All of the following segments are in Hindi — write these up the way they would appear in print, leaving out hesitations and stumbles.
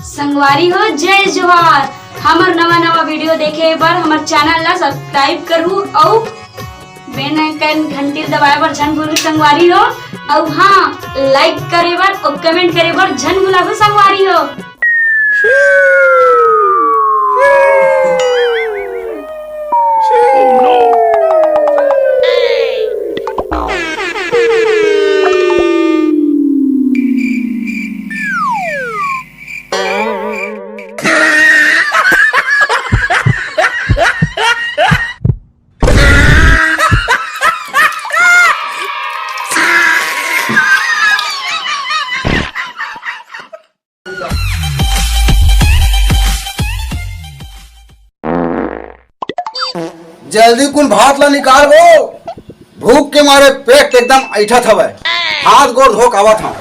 संगवारी हो जय जोहार। हमर नवा वीडियो देखे बर हमर चैनल ला सब्सक्राइब करू और बेल आइकन घंटी दबाए बर झन भूलू संगवारी हो। और हाँ, लाइक करे बर और कमेंट करे बर झन भूलाबू संगवारी हो। जल्दी कुल भात ला निकाल वो, भूख के मारे पेट एकदम ऐठत हवे, हाथ गोड़ धोक आवत हूँ।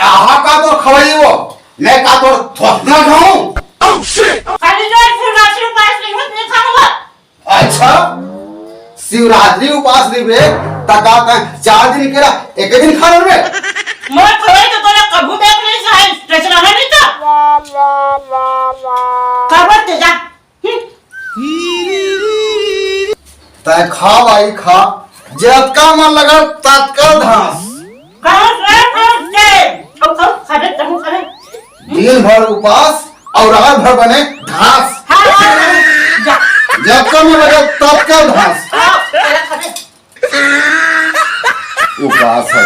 आहा का तो खवाई वो, मैं का तो थोसना खाऊं। अच्छा, शिवरात्रि उपास दिवे तका का 4 दिन केरा एक दिन खाने में मैं खोए तो तोला कबू देख नहीं साइंस स्ट्रेच रहा नहीं था खबर ते जा तय खा भाई खा, जब का मन लगा तत्काल धास। दिन भर उपास और रात भर बने घास, जब का मन लगा तत्काल घास। उपास है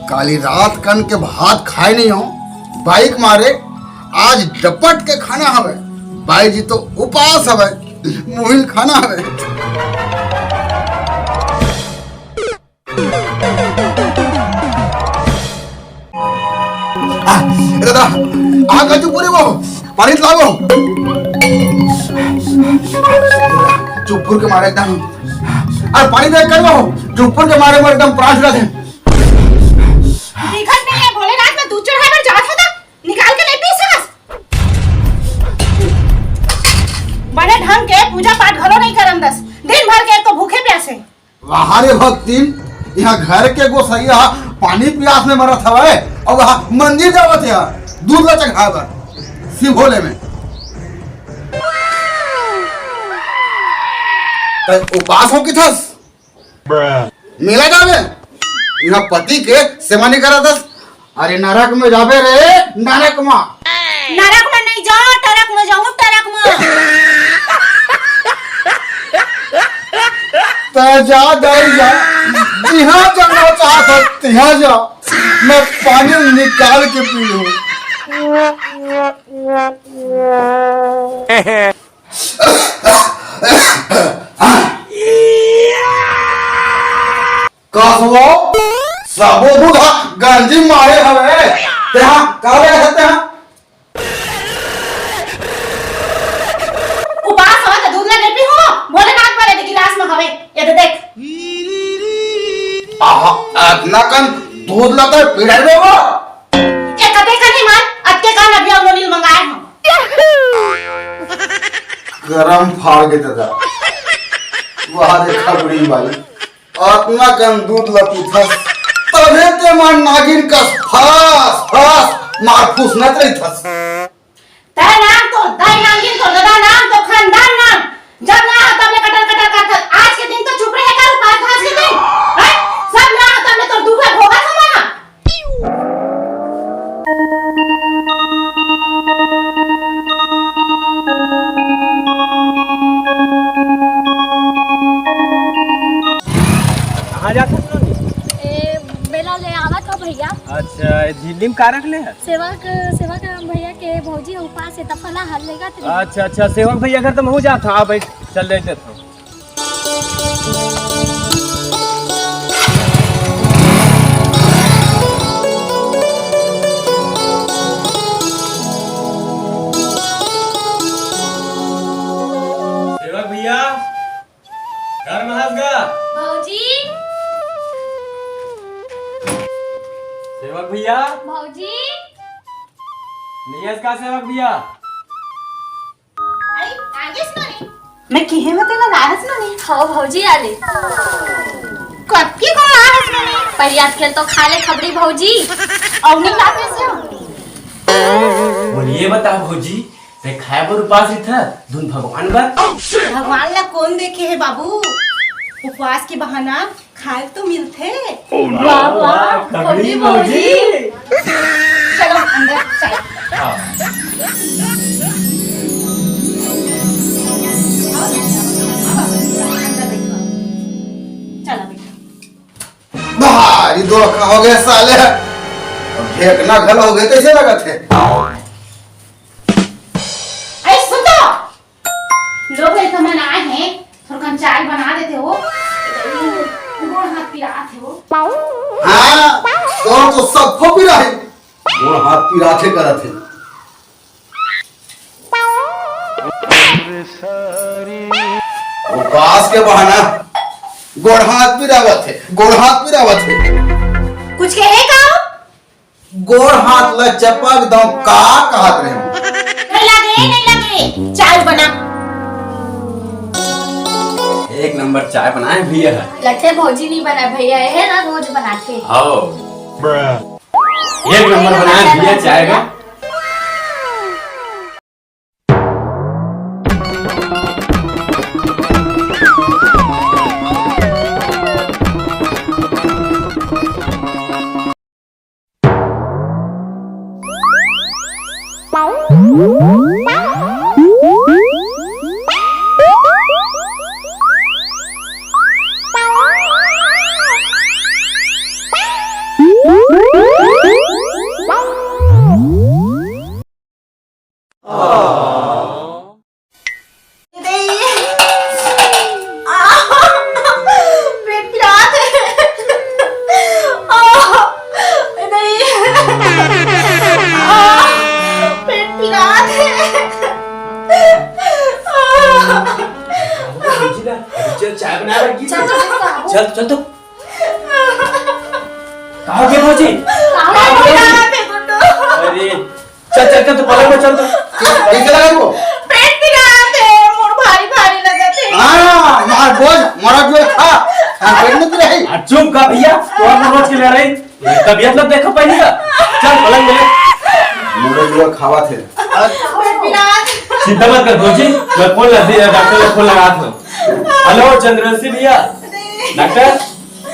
काली रात कन के भात खाए नहीं हो, बाइक मारे आज डपट के खाना हवे। बाई जी तो उपास हवे, मुहिल खाना हवे। दादा आग जो पूरे वो पानी लाओ, चुप्पुर के मारे एकदम, अरे पानी दे कर वो चुप्पुर के मारे में एकदम प्राण छुड़ा दे। भोलेनाथ में दूध चढ़ाए पर जात होता, निकाल के ले पी सास। बड़े ढंग के पूजा पाठ घरो नहीं करन दस, दिन भर के तो भूखे प्यासे। वहाँ रे भक्तिन, यहाँ घर के गोसैया पानी प्यास में मरत हवे और वहाँ मंदिर जावत है दूध ला चढ़ाए बर शिव भोले में। तो उपास हो किथस मेला जावे, यहाँ पति के सेवा नहीं करा दस। अरे नरक में जावे रे, नरक में नहीं जाओ, टरक में जाऊं, टरक में जा दई जा, जहाँ जाना चाहत हो तहाँ जा, मैं पानी निकाल के पी लूं। कसवो सबो बुधा गंजी मारे हवे तहाँ काले रहते हैं। उपास हो तो दूध ले पी हो, भोलेनाथ वाले के गिलास में हवे, ये तो देख। आहा, इतना कन दूध लाता है पीड़ा में वो। ये कते का नहीं मान, अत्ते का नबी और नील मंगाए हम। गरम फाड़ के दादा, वहाँ देखा बुरी बाई, इतना कन दूध लाती था, तभी ते मन नागिन का फास फास मार फूस न रही था। तेरा नाम तो दाई नागिन तो दादा नाम तो खानदान नाम, जब ना तब ले कटर कटर करता, आज के दिन तो चुप रहे कर उपास आज के दिन, हैं? सब ना तब ले तो दुख है भोगा था ना। कहाँ जाता बेला ले आवत हो भैया। अच्छा झिल्ली में का रख ले है? सेवक भैया के भौजी उपास है तफला हल लेगा। अच्छा अच्छा सेवक भैया घर तो मैं जाता हूँ। चल देते थे सेवक भैया, भौजी नियस का सेवक भैया। आई आगेच नाही मैं किहे होते राहच नाही हो भौजी आले कटकी को राहच नाही परियात खेल तो खा ले खबरी भौजी। अवनी लागे से बोलिए बता भौजी, ते खाए बर उपास ही था धुन भगवान बर। भगवान ला कौन देखे है बाबू, उपवास के बहाना खाए तो मिलते। वाह वाह खबरी भौजी। चलो अंदर चल। हाँ। चलो बेटा भारी धोखा हो गया साले, और फेंकना गल हो गए कैसे लगा थे। ऐ सुनो, लोग एक मन आए हैं थोड़ा चाय बना देते हो, गोड़ हाथ पिराते हो। हाँ तो सब खोपी रहे, वो हाथ पिराते करते। उपवास के बहाना गोड़ हाथ पिरावत है, गोड़ हाथ पिरावत है। कुछ कहे का गोड़ हाथ ल चपक दो का कहत रहे। नहीं लगे चाय बना। एक नंबर चाय बनाए भैया। लगते भौजी नहीं बना भैया, है ना रोज बनाते। आओ एक नंबर बनाए भैया चाय का। पेट पिरात है। पेट पिरात है। चल चाय बना रखी। चल तो चल चल तो कहाँ गए भौजी? अरे चल चल चल तो पलंग पर चल तो। कैसे लगा वो? पेट पिरात है, मोर भारी भारी लगत है। हाँ मार बोझ मारा जो खा, पेट में तो रही। चुप का भैया, तो आप रोज के ले रहे तबियत लग देखो पहले का। चल पलंग में मोरे जो खावा थे। पेट पिरात। चिंता मत कर भौजी, मैं फोन लगा दिया, डॉक्टर को फोन लगा था। हेलो चंद्रवंशी भैया, डॉक्टर।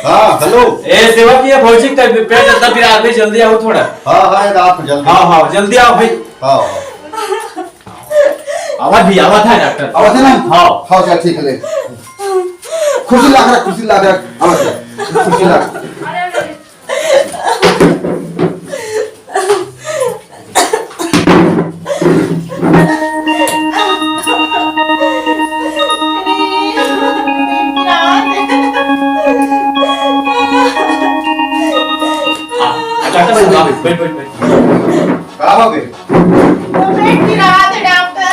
हाँ हेलो। ए सेवा किया भौजी का पेट दर्द फिर आगे जल्दी आओ थोड़ा। हाँ हाँ आप जल्दी। हाँ हाँ जल्दी आओ भाई। हाँ आवाज भी आवाज है डॉक्टर। आवाज है ना? हाँ हाँ चल ठीक है ले। खुशी लाग रहा, खुशी लाग रहा। आवाज है, खुशी लाग। डॉक्टर साहब बैठ बैठ बैठ। क्या हो गए? पेट पिरात है डॉक्टर।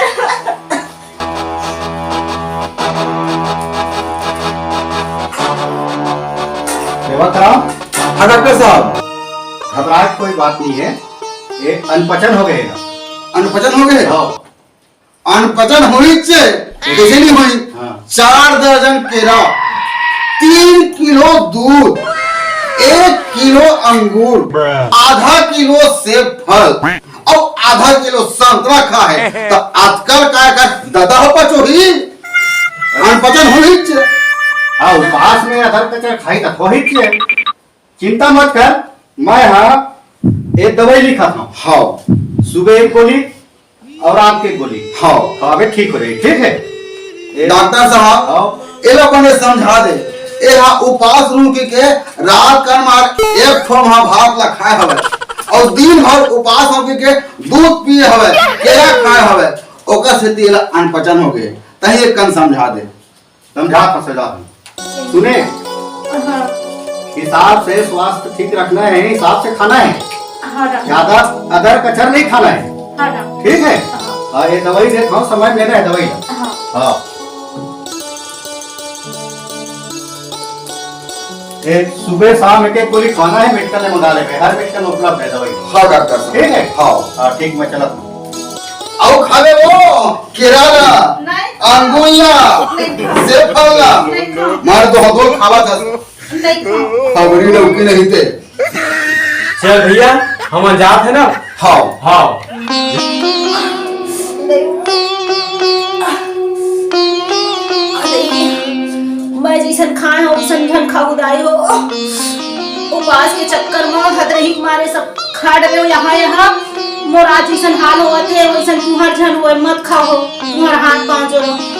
सेवा कराओ। हाँ डॉक्टर साहब, घबराहट कोई बात नहीं है, ये अनपचन हो गए। अनपचन हो गए? अनपचन हुई कैसे नहीं हुई? 4 दर्जन केला, 3 किलो दूध, 1 किलो अंगूर, आधा किलो सेब फल और आधा किलो संतरा खा है। तो आजकल काय का दादा हो पचोही अनपचन हुई। हाँ उपवास में अदर कचर खाई तो हो ही छे। चिंता मत कर, मैं हाँ एक दवाई लिखा था। हाँ सुबह एक गोली और रात की एक गोली। हाँ खावे ठीक हो रही, ठीक है डॉक्टर साहब। हाँ ये लोगों ने समझा दे, एहा उपास रूम के रात कर मार एक ठो वहां भात ला खाए हवे और दिन भर उपास होके के दूध पिए हवे, केला खाए हवे, ओकर से तेल अनपचन हो गए। तही एक कन समझा दे। समझा फसला सुने, हिसाब से स्वास्थ्य ठीक रखना है, हिसाब से खाना है, ज्यादा अदर कचर नहीं खाना है, ठीक है। और ये दवाई देता हूँ, समय लेना है दवाई। हाँ सुबह शाम एक एक गोली खाना है, मेडिकल में मंगा लेंगे, हर मेडिकल में उपलब्ध है दवाई। हाँ डॉक्टर साहब, ठीक है? हाँ हाँ ठीक, मैं चला। आओ खावे वो किराना अंगुइया सेब फलना मार तो हदोल खावा था खबरी लौकी नहीं थे। चल भैया हम जात है ना। हाँ हाँ मैं जैसन खाए हो वैसन झन खाउदाई हो, उपवास के चक्कर में हदरही मारे सब खा डले हो यहाँ मोर आज जैसन हाल होते वैसन तुहर झन हो, मत खाओ, तुम्हारा हाथ पाँव जोड़ो।